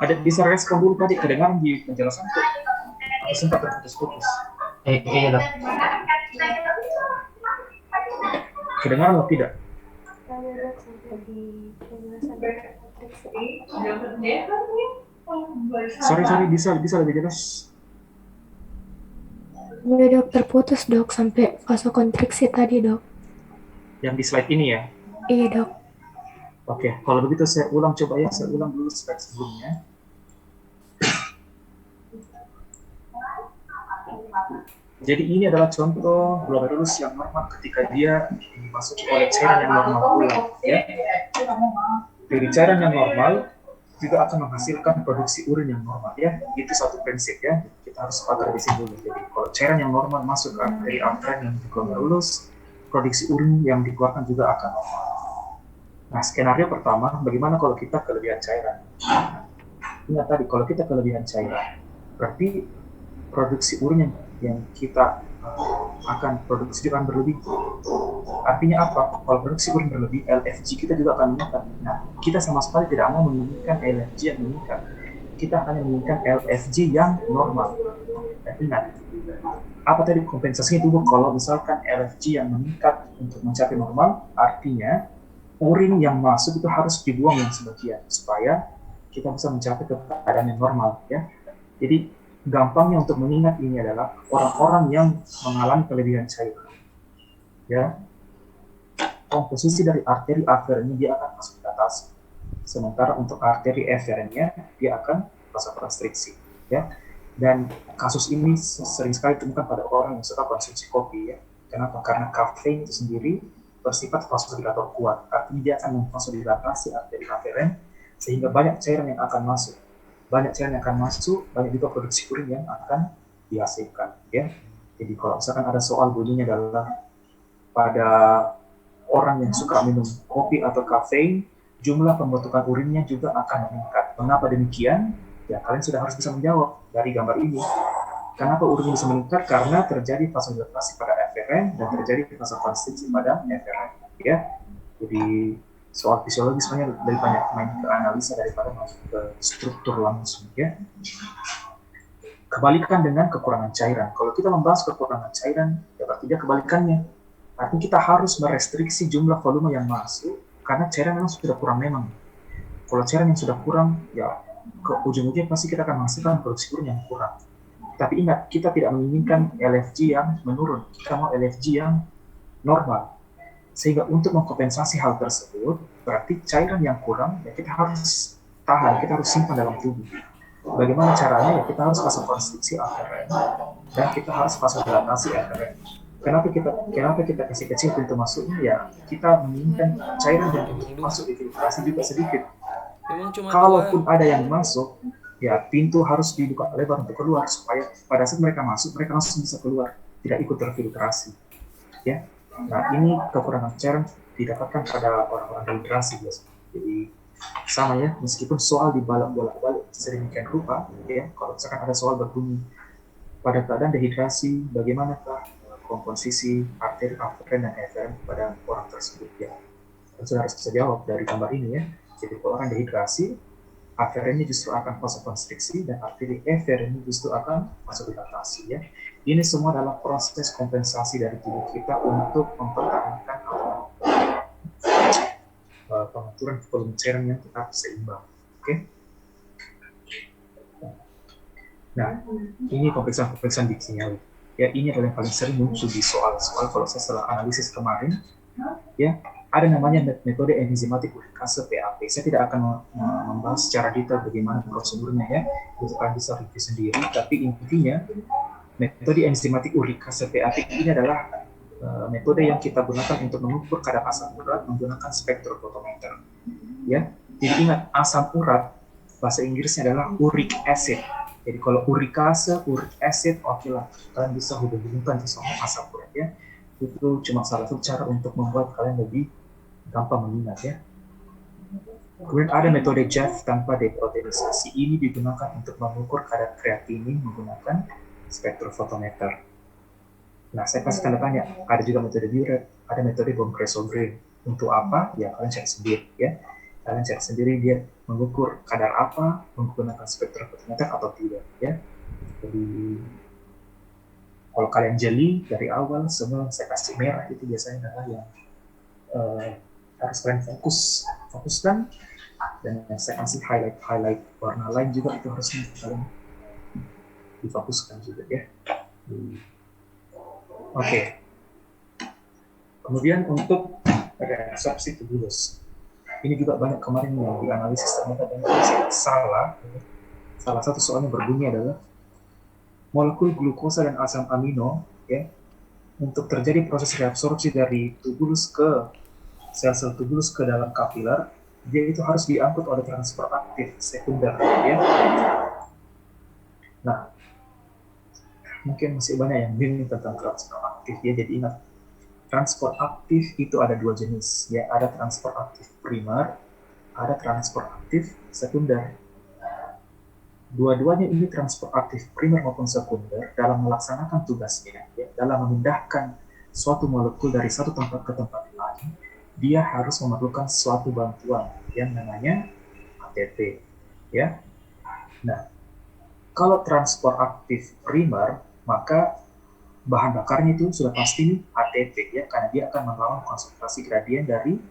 Ada bisa respon dulu tadi kedengaran di penjelasanku atau sempat terputus-putus? Iya dok. Kedengaran atau tidak? Sorry, bisa lebih jelas. Iya dok, terputus dok sampai vasokonstriksi tadi dok. Yang di slide ini ya? Iya dok. Oke, kalau begitu saya ulang dulu slide sebelumnya. Jadi ini adalah contoh glomerulus yang normal ketika dia dimasuki oleh cairan yang normal pula, ya. Dari cairan yang normal juga akan menghasilkan produksi urin yang normal, ya. Itu satu prinsip, ya. Kita harus sepakat di sini dulu. Jadi kalau cairan yang normal masuk ke arteri aferen yang di glomerulus, produksi urin yang dikeluarkan juga akan normal. Nah, skenario pertama, bagaimana kalau kita kelebihan cairan? Ingat tadi, kalau kita kelebihan cairan, berarti produksi urin yang kita akan produksi akan berlebih. Artinya apa? Kalau produksi urin berlebih, LFG kita juga akan meningkat. Nah, kita sama sekali tidak mau menginginkan LFG yang meningkat. Kita hanya menginginkan LFG yang normal. Dan ingat, apa tadi kompensasinya tubuh kalau misalkan LFG yang meningkat untuk mencapai normal, artinya urin yang masuk itu harus dibuang yang sebagian supaya kita bisa mencapai keadaan yang normal, ya. Jadi gampangnya untuk mengingat ini adalah orang-orang yang mengalami kelebihan cairan, ya, komposisi dari arteri aferennya dia akan vasodilatasi, sementara untuk arteri eferennya dia akan vasokonstriksi, ya. Dan kasus ini sering sekali ditemukan pada orang yang suka konsumsi kopi, ya. Kenapa? Karena kafein itu sendiri bersifat vasodilator kuat, artinya dia akan memvasodilatasi arteri aferen sehingga banyak cairan yang akan masuk. Banyak juga produksi urin yang akan dihasilkan, ya. Jadi kalau misalkan ada soal bunyinya adalah pada orang yang suka minum kopi atau kafein, jumlah pembentukan urinnya juga akan meningkat. Mengapa demikian? Ya, kalian sudah harus bisa menjawab dari gambar ini. Kenapa urinnya bisa meningkat? Karena terjadi vasodilatasi pada eferen dan terjadi vasokonstriksi pada eferen, ya. Jadi soal fisiologi sebenarnya lebih banyak main ke analisa daripada masuk ke struktur langsung, ya. Kebalikan dengan kekurangan cairan. Kalau kita membahas kekurangan cairan, ya berarti dia kebalikannya. Artinya kita harus merestriksi jumlah volume yang masuk karena cairan memang sudah kurang memang. Kalau cairan yang sudah kurang, ya ke ujung-ujungnya pasti kita akan menghasilkan produksi urin yang kurang. Tapi ingat, kita tidak menginginkan LFG yang menurun, kita mau LFG yang normal. Sehingga untuk mengkompensasi hal tersebut, berarti cairan yang kurang ya kita harus tahan, kita harus simpan dalam tubuh. Bagaimana caranya? Ya kita harus vasokonstriksi aferen dan kita harus vasodilatasi aferen. Kenapa kita kasih kecil pintu masuknya? Ya kita menginginkan cairan yang masuk di filtrasi juga sedikit. Kalaupun ada yang masuk, ya pintu harus dibuka lebar untuk keluar supaya pada saat mereka masuk, mereka langsung bisa keluar, tidak ikut terfiltrasi. Ya, nah ini kekurangan cairan didapatkan pada orang-orang dehidrasi biasanya. Jadi sama ya, meskipun soal dibolak-balik sedemikian rupa, ya kalau misalkan ada soal berbunyi pada keadaan dehidrasi, bagaimanakah komposisi arteri aferen dan eferen pada orang tersebut ya. Sudah harus bisa jawab dari gambar ini ya. Jadi kalau orang dehidrasi, aferennya justru akan vasokonstriksi dan arteri eferennya justru akan vasodilatasi ya. Ini semua adalah proses kompensasi dari tubuh kita untuk mempertahankan pengaturan volume cairan yang tetap seimbang. Oke? Nah, ini pemeriksaan di kimiawi. Ya, ini adalah yang paling sering muncul di soal-soal kalau saya setelah analisis kemarin. Ya, ada namanya metode enzimatik urikase PAP. Saya tidak akan membahas secara detail bagaimana prosedurnya ya, itu kan bisa review sendiri. Tapi intinya metode enzimatik urikase PAP ini adalah metode yang kita gunakan untuk mengukur kadar asam urat menggunakan spektrofotometer. Ya, jadi ingat asam urat bahasa Inggrisnya adalah uric acid. Jadi kalau urikase, uric acid, oke lah, kalian bisa hubung-hubungkan sama asam urat ya. Itu cuma salah satu cara untuk membuat kalian lebih gampang mengingat ya. Kemudian ada metode JAF tanpa deproteinisasi. Ini digunakan untuk mengukur kadar kreatinin menggunakan spektrofotometer. Nah, saya kasih tanda tanya. Ada juga metode Biuret, ada metode Bomcresogren. Untuk apa? Ya kalian cek sendiri ya. Kalian cek sendiri dia mengukur kadar apa menggunakan spektrofotometer atau tidak ya. Jadi kalau kalian jeli dari awal semua saya kasih merah itu biasanya adalah yang harus kalian fokuskan, dan yang saya kasih highlight warna lain juga itu harus kalian difokuskan juga ya. Oke. Kemudian untuk reabsorpsi tubulus, ini juga banyak kemarin yang dianalisis ternyata banyak yang salah. Salah satu soalnya berbunyi adalah molekul glukosa dan asam amino ya, untuk terjadi proses reabsorpsi dari tubulus ke sel-sel tubulus ke dalam kapiler, dia itu harus diangkut oleh transport aktif sekunder ya. Nah, mungkin masih banyak yang bingung tentang transport aktif ya. Jadi ingat, transport aktif itu ada dua jenis ya, ada transport aktif primer, ada transport aktif sekunder. Dua-duanya ini transport aktif primer maupun sekunder dalam melaksanakan tugasnya ya, dalam memindahkan suatu molekul dari satu tempat ke tempat lain, dia harus memerlukan suatu bantuan yang namanya ATP ya. Nah, kalau transport aktif primer, maka bahan bakarnya itu sudah pasti ATP ya, karena dia akan melawan konsentrasi gradien dari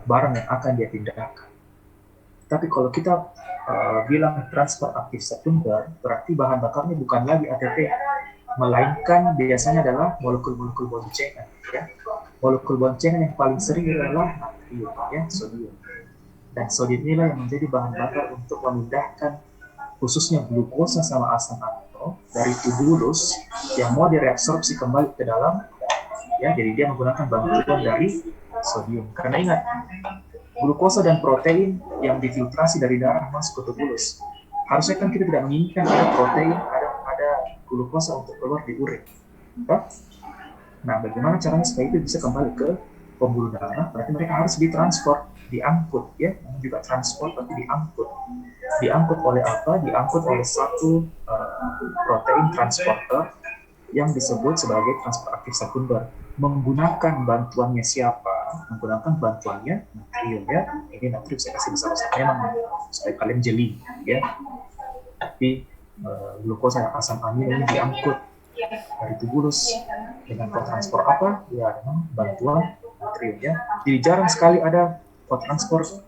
barang yang akan dia pindahkan. Tapi kalau kita bilang transport aktif sekunder, berarti bahan bakarnya bukan lagi ATP, melainkan biasanya adalah molekul-molekul boncengan ya. Molekul boncengan yang paling sering adalah natrium ya, sodium. Dan sodium inilah yang menjadi bahan bakar untuk memindahkan khususnya glukosa sama asam amino dari tubulus yang mau direabsorpsi kembali ke dalam ya, jadi dia menggunakan bantuan dari sodium. Karena ingat, glukosa dan protein yang difiltrasi dari darah masuk ke tubulus, harusnya kan kita tidak menginginkan ada protein, ada glukosa untuk keluar di urin. Nah, bagaimana caranya supaya itu bisa kembali ke pembuluh darah? Berarti mereka harus ditransport, diangkut ya, juga transport tapi diangkut. Diangkut oleh apa? Diangkut oleh satu protein transporter yang disebut sebagai transport aktif sekunder. Menggunakan bantuannya siapa? Menggunakan bantuannya natrium ya. Ini natrium saya kasih besar-besar memang supaya kalian jeli ya. Tapi glukosa dan asam amino ini diangkut dari tubulus dengan kotransport apa? Ya dengan bantuan natrium ya. Jadi jarang sekali ada kotransport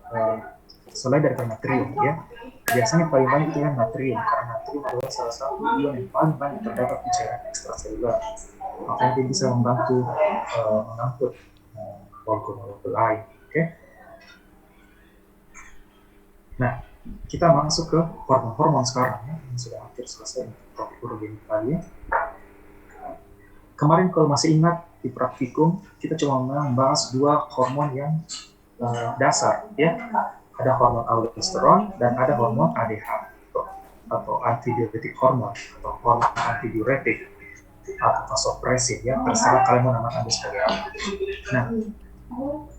selain dari natrium ya. biasanya paling banyak itu kan natrium, karena natrium adalah salah satu ion yang paling banyak terdapat di cairan ekstraseluler. Makanya dia bisa membantu mengangkut molekul-molekul air. Oke? Nah, kita masuk ke hormon-hormon sekarang ya. Ini sudah hampir selesai topik urogenik kali ya. Kemarin kalau masih ingat di praktikum kita cuma membahas dua hormon yang dasar ya. Ada hormon aldosteron dan ada hormon ADH atau antidiuretik hormon atau hormon antidiuretik atau vasopressin ya, terserah kalian mau namakan sebagai apa. Nah,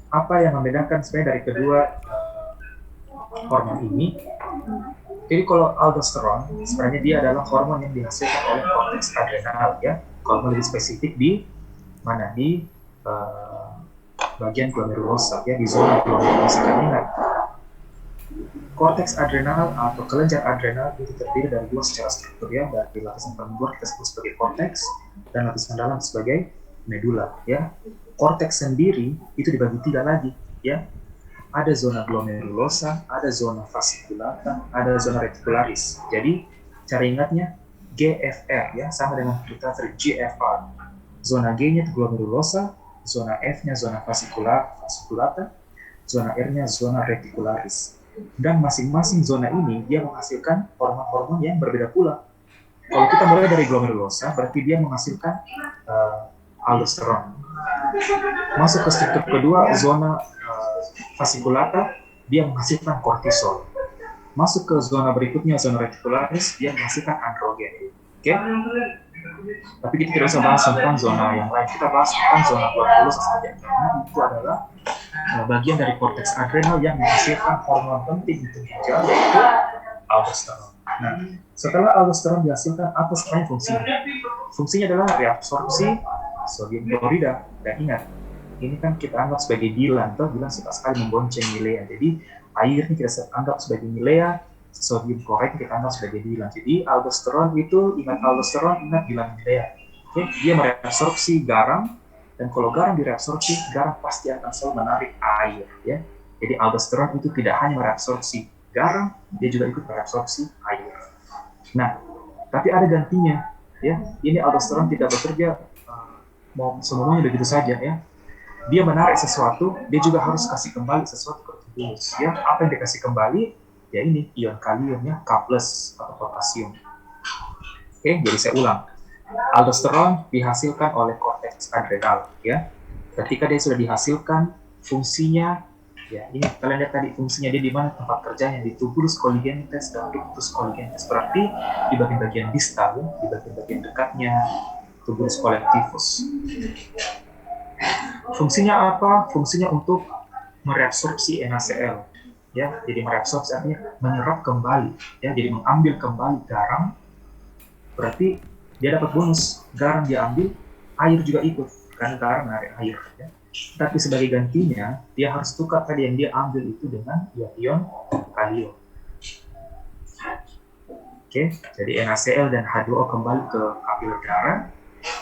apa yang membedakan sebenarnya dari kedua hormon ini? Jadi kalau aldosteron sebenarnya dia adalah hormon yang dihasilkan oleh korteks adrenal ya. Kalau lebih spesifik di mana, di bagian glomerulosa ya, di zona glomerulosa. Kan ingat, korteks adrenal atau kelenjar adrenal itu terdiri dari dua secara struktur ya, dari lapisan paling luar kita sebut sebagai korteks dan lapisan dalam sebagai medula ya. Korteks sendiri itu dibagi tiga lagi ya. Ada zona glomerulosa, ada zona fasciculata, ada zona reticularis. Jadi cara ingatnya GFR ya, sama dengan kita GFR. Zona G-nya itu glomerulosa, zona F-nya zona fasciculata, zona R-nya zona reticularis. Dan masing-masing zona ini dia menghasilkan hormon-hormon yang berbeda pula. Kalau kita mulai dari glomerulosa, berarti dia menghasilkan aldosteron. Masuk ke struktur kedua, zona fasciculata, dia menghasilkan kortisol. Masuk ke zona berikutnya, zona reticularis, dia menghasilkan androgen. Oke? Tapi kita tidak usah bahas tentang zona yang lain. Kita bahas tentang zona glomerulosa saja. Karena itu adalah bagian dari korteks adrenal yang menghasilkan hormon penting untuk ginjal, yaitu aldosteron. Nah, setelah aldosteron dihasilkan, apa sebenarnya fungsinya? Fungsinya adalah reabsorpsi sodium klorida. Dan ingat, ini kan kita anggap sebagai dilan, atau dilan suka sekali membonceng milea. Jadi air ini kita anggap sebagai milea, sodium klorid kita anggap sebagai dilan. Jadi aldosteron itu, ingat aldosteron, ingat dilan milea. Oke, dia mereabsorpsi garam. Dan kalau garam direabsorpsi, garam pasti akan selalu menarik air, ya. Jadi aldosteron itu tidak hanya mereabsorpsi garam, dia juga ikut mereabsorpsi air. Nah, tapi ada gantinya, ya. Ini aldosteron tidak bekerja mau semuanya begitu saja, ya. Dia menarik sesuatu, dia juga harus kasih kembali sesuatu ke tubulus, ya. Apa yang dikasih kembali? Ya ini ion kaliumnya K+ atau potasium. Oke, jadi saya ulang. Aldosteron dihasilkan oleh korteks adrenal ya. Ketika dia sudah dihasilkan, fungsinya ya ini kalian lihat tadi fungsinya dia di mana tempat kerjanya, di tubulus colligentes dan ductus colligentes. Berarti di bagian-bagian distal ya, di bagian-bagian dekatnya tubulus collectivus. Fungsinya apa? Fungsinya untuk mereabsorpsi NaCl ya. Jadi mereabsorpsi artinya menyerap kembali ya, jadi mengambil kembali garam. Berarti dia dapat bonus, garam dia ambil, air juga ikut, karena garam menarik air. Ya. Tapi sebagai gantinya, dia harus tukar tadi yang dia ambil itu dengan ion kalium. Oke, jadi NaCl dan H2O kembali ke kapil darah,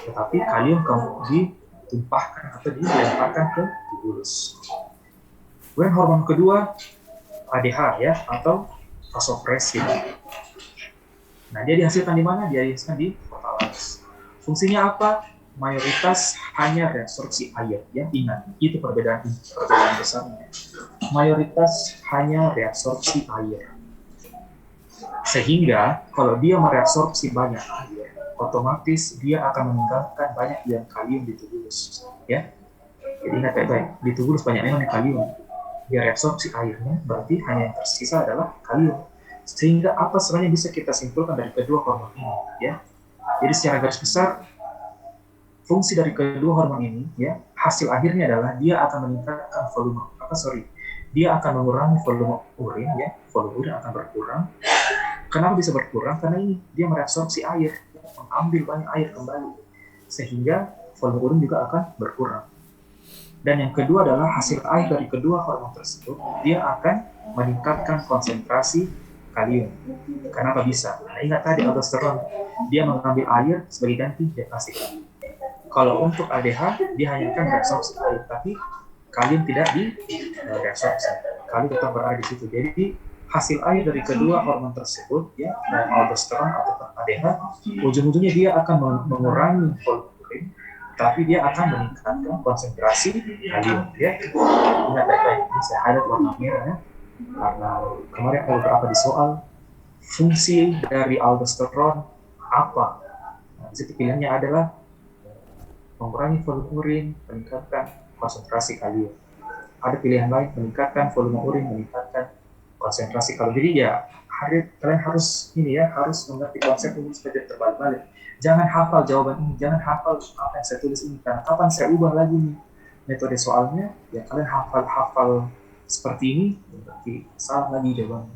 tetapi kalium ditumpahkan atau dilemparkan ke tubulus. Kemudian hormon kedua, ADH ya, atau vasopressin. Nah, dia dihasilkan di mana? Dia dihasilkan di hipotalamus. Fungsinya apa? Mayoritas hanya reabsorpsi air. Ya, ingat, itu perbedaan besarnya. Mayoritas hanya reabsorpsi air. Sehingga, kalau dia mereabsorpsi banyak air, otomatis dia akan meninggalkan banyak ion kalium di tubulus. Ya, jadi ingat baik-baik, di tubulus banyak ion kalium. Dia reabsorpsi airnya, berarti hanya yang tersisa adalah kalium. Sehingga apa sebenarnya bisa kita simpulkan dari kedua hormon ini ya. Jadi secara garis besar fungsi dari kedua hormon ini ya, hasil akhirnya adalah dia akan meningkatkan dia akan mengurangi volume urin ya, volume urin akan berkurang. Kenapa bisa berkurang? Karena ini dia mereabsorpsi air, mengambil banyak air kembali, sehingga volume urin juga akan berkurang. Dan yang kedua adalah hasil akhir dari kedua hormon tersebut, dia akan meningkatkan konsentrasi kalium. Kenapa bisa? Nah, ingat tadi aldosteron, dia mengambil air sebagai ganti dia kasih kalium. Kalau untuk ADH, dia hanya akan reabsorpsi air, tapi kalium tidak di reabsorpsi. Kalium tetap berada di situ. Jadi hasil akhir dari kedua hormon tersebut, ya, aldosteron atau ADH, ujung-ujungnya dia akan mengurangi volume urin, tapi dia akan meningkatkan konsentrasi kalium. Ya, ingat baik-baik, ini saya highlight warna merah ya, karena kemarin ada beberapa di soal fungsi dari aldosteron apa. Nah, di situ pilihannya adalah mengurangi volume urin, meningkatkan konsentrasi kalium. Ada pilihan lain, meningkatkan volume urin, meningkatkan konsentrasi kalium. Jadi ya, kalian harus ini ya, harus mengerti konsep ini supaya tidak terbalik-balik. Jangan hafal jawaban ini, jangan hafal apa yang saya tulis ini, karena kapan saya ubah lagi nih metode soalnya, ya kalian hafal seperti ini, berarti salah lagi jawabannya.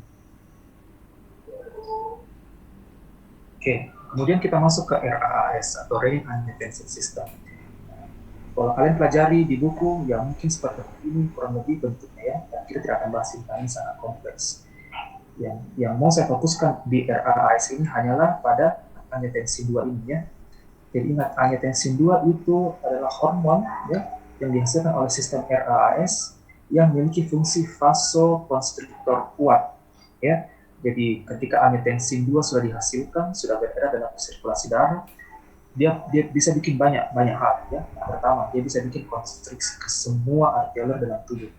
Oke, kemudian kita masuk ke RAAS atau Renin Angiotensin System. Kalau kalian pelajari di buku, ya mungkin seperti ini kurang lebih bentuknya ya, dan kita tidak akan bahas ini sangat kompleks. Yang mau saya fokuskan di RAAS ini hanyalah pada angiotensin 2 ini ya. Jadi ingat, angiotensin 2 itu adalah hormon ya, yang dihasilkan oleh sistem RAAS yang memiliki fungsi vasokonstriktor kuat ya. Jadi ketika angiotensin 2 sudah dihasilkan, sudah beredar dalam sirkulasi darah, dia bisa bikin banyak hal ya. Yang pertama, dia bisa bikin konstriksi ke semua arterioler dalam tubuh.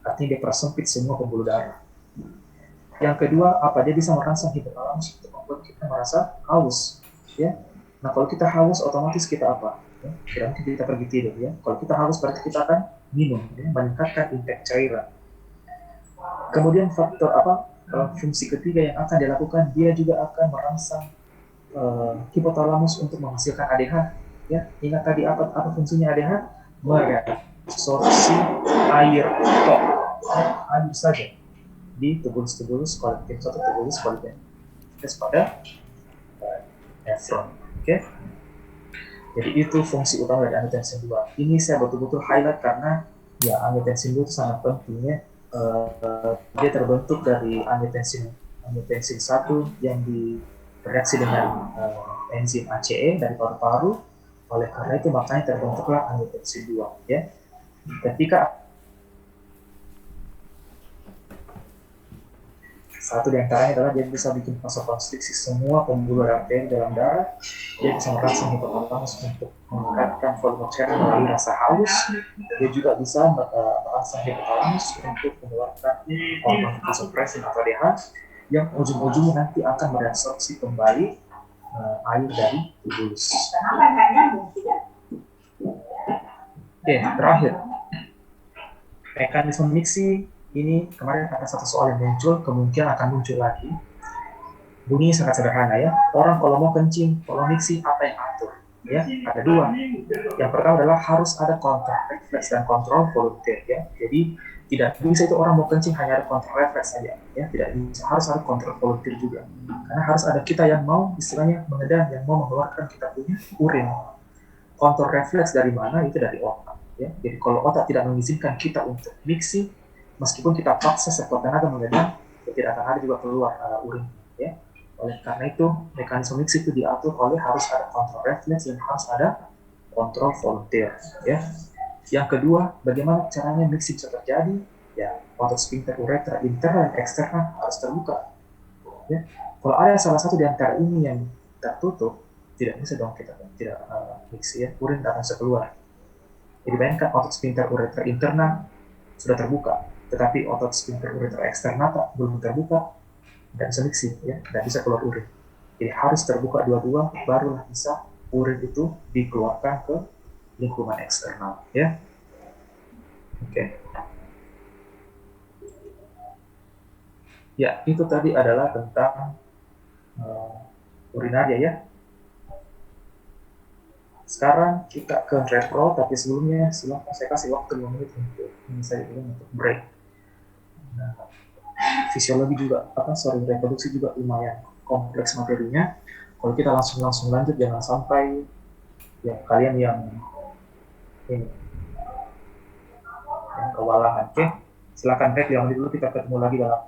Artinya dia persempit semua pembuluh darah. Yang kedua, dia bisa merangsang hipotalamus untuk membuat kita merasa haus ya. Nah, kalau kita haus otomatis kita apa? Ya, kira kita pergi tidur ya. Kalau kita haus berarti kita akan minum ya, meningkatkan intake cairan. Kemudian faktor fungsi ketiga yang akan dilakukan, dia juga akan merangsang hipotalamus untuk menghasilkan ADH ya. Ingat tadi apa fungsinya ADH? Mereabsorpsi air tok, air saja di tubulus kolektif atau tubulus kolektif pada nefron. Oke. Jadi itu fungsi utama dari angiotensin 2. Ini saya betul-betul highlight karena ya angiotensin 2 itu sangat penting ya. Dia terbentuk dari angiotensin 1 yang bereaksi dengan enzim ACE dari paru-paru. Oleh karena itu makanya terbentuklah angiotensin 2 ya. Ketika satu di antaranya adalah dia bisa bikin vasokonstriksi semua pembuluh arteri dalam darah. Dia bisa merangsang hipotalamus untuk meningkatkan volume cairan melalui rasa haus. Dia juga bisa merangsang hipotalamus untuk mengeluarkan hormon vasopressin atau DH yang ujung-ujungnya nanti akan mereabsorpsi kembali air dari tubulus. Oke, terakhir mekanisme mixi. Ini kemarin ada satu soal yang muncul, kemungkinan akan muncul lagi. Bunyinya sangat sederhana ya. Orang kalau mau kencing, kalau mixi, apa yang atur? Ya, ada dua. Yang pertama adalah harus ada kontrol refleks dan kontrol volunteer ya. Jadi tidak bisa itu orang mau kencing hanya ada kontrol refleks saja ya. Tidak bisa, harus ada kontrol volunteer juga. Karena harus ada kita yang mau istilahnya mengedan, yang mau mengeluarkan kita punya urin. Kontrol refleks dari mana? Itu dari otak ya. Jadi kalau otak tidak mengizinkan kita untuk mixi, meskipun kita paksa sekuat tenaga mengedan, tidak akan ada juga keluar urin ya. Oleh karena itu mekanisme mixi itu diatur oleh harus ada kontrol refleks dan harus ada kontrol volunteer ya. Yang kedua, bagaimana caranya mixi bisa terjadi? Ya, otot sphincter uretra internal dan eksternal harus terbuka ya. Kalau ada salah satu di antara ini yang tertutup, tidak bisa dong kita tidak mixi ya, urin tidak akan bisa keluar. Jadi bayangkan otot sphincter uretra internal sudah terbuka, tetapi otot sphincter uretra eksternal belum terbuka, tidak bisa mixi ya, tidak bisa keluar urin. Jadi harus terbuka dua-dua, barulah bisa urin itu dikeluarkan ke lingkungan eksternal ya. Oke. Ya, itu tadi adalah tentang urinaria ya. Sekarang kita ke repro, tapi sebelumnya silahkan saya kasih waktu 2 menit untuk break. Nah, fisiologi juga, reproduksi juga lumayan kompleks materinya. Kalau kita langsung lanjut, jangan sampai ya kalian yang kewalahan. Oke, silakan break 2 menit dulu, kita ketemu lagi dalam